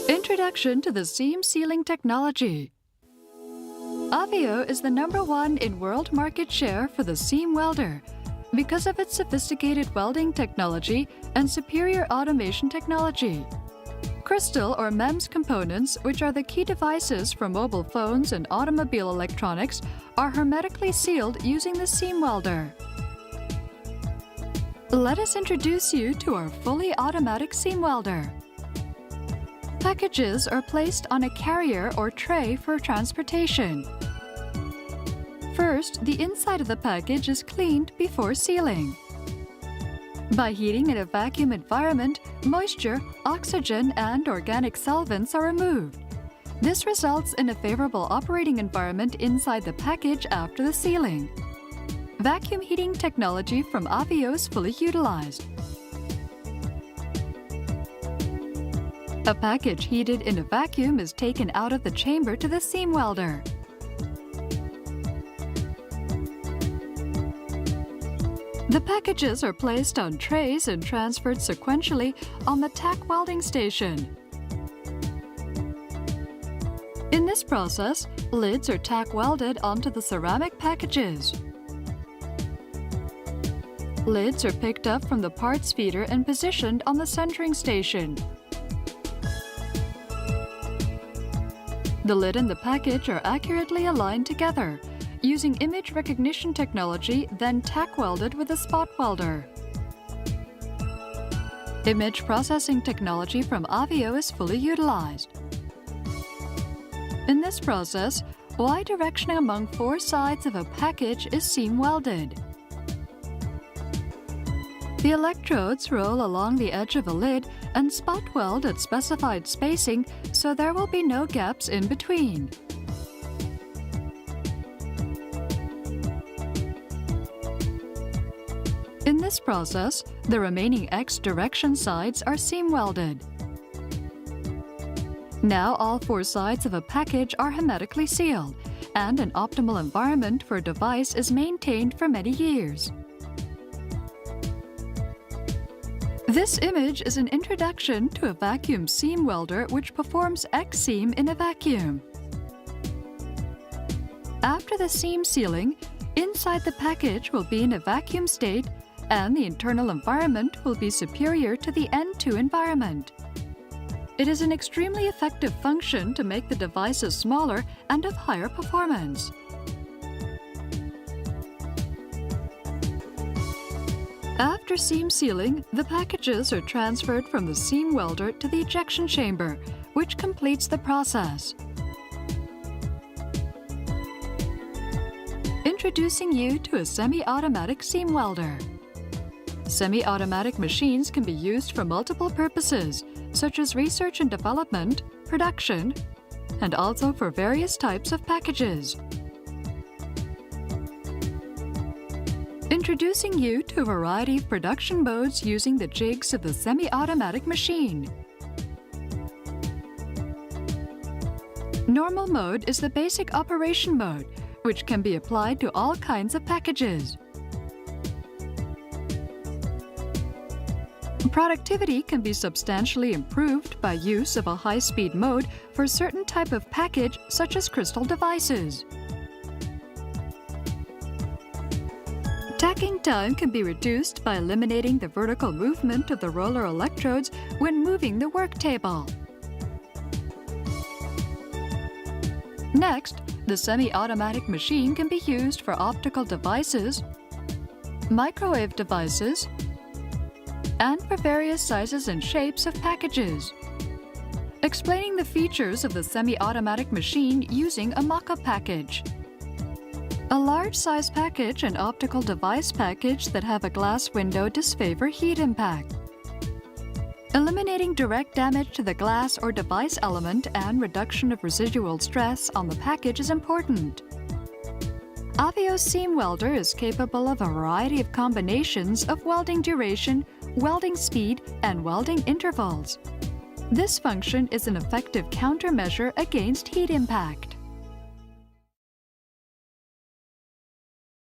Introduction to the seam sealing technology. Avio is the #1 in world market share for the seam welder because of its sophisticated welding technology and superior automation technology. Crystal or MEMS components, which are the key devices for mobile phones and automobile electronics, are hermetically sealed using the seam welder. Let us introduce you to our fully automatic seam welder. Packages are placed on a carrier or tray for transportation. First, the inside of the package is cleaned before sealing. By heating in a vacuum environment, moisture, oxygen, and organic solvents are removed. This results in a favorable operating environment inside the package after the sealing. Vacuum heating technology from Avio is fully utilized. A package heated in a vacuum is taken out of the chamber to the seam welder. The packages are placed on trays and transferred sequentially on the tack welding station. In this process, lids are tack welded onto the ceramic packages. Lids are picked up from the parts feeder and positioned on the centering station. The lid and the package are accurately aligned together, using image recognition technology, then tack welded with a spot welder. Image processing technology from Avio is fully utilized. In this process, Y direction among 4 sides of a package is seam welded. The electrodes roll along the edge of a lid and spot weld at specified spacing, so there will be no gaps in between. In this process, the remaining X direction sides are seam welded. Now all 4 sides of a package are hermetically sealed, and an optimal environment for a device is maintained for many years. This image is an introduction to a vacuum seam welder which performs X seam in a vacuum. After the seam sealing, inside the package will be in a vacuum state, and the internal environment will be superior to the N2 environment. It is an extremely effective function to make the devices smaller and of higher performance. After seam sealing, the packages are transferred from the seam welder to the ejection chamber, which completes the process. Introducing you to a semi-automatic seam welder. Semi-automatic machines can be used for multiple purposes, such as research and development, production, and also for various types of packages. Introducing you to a variety of production modes using the jigs of the semi-automatic machine. Normal mode is the basic operation mode, which can be applied to all kinds of packages. Productivity can be substantially improved by use of a high-speed mode for certain type of package, such as crystal devices. Tacking time can be reduced by eliminating the vertical movement of the roller electrodes when moving the work table. Next, the semi-automatic machine can be used for optical devices, microwave devices, and for various sizes and shapes of packages. Explaining the features of the semi-automatic machine using a mock-up package. A large-size package and optical device package that have a glass window disfavor heat impact. Eliminating direct damage to the glass or device element and reduction of residual stress on the package is important. Avio's seam welder is capable of a variety of combinations of welding duration, welding speed, and welding intervals. This function is an effective countermeasure against heat impact.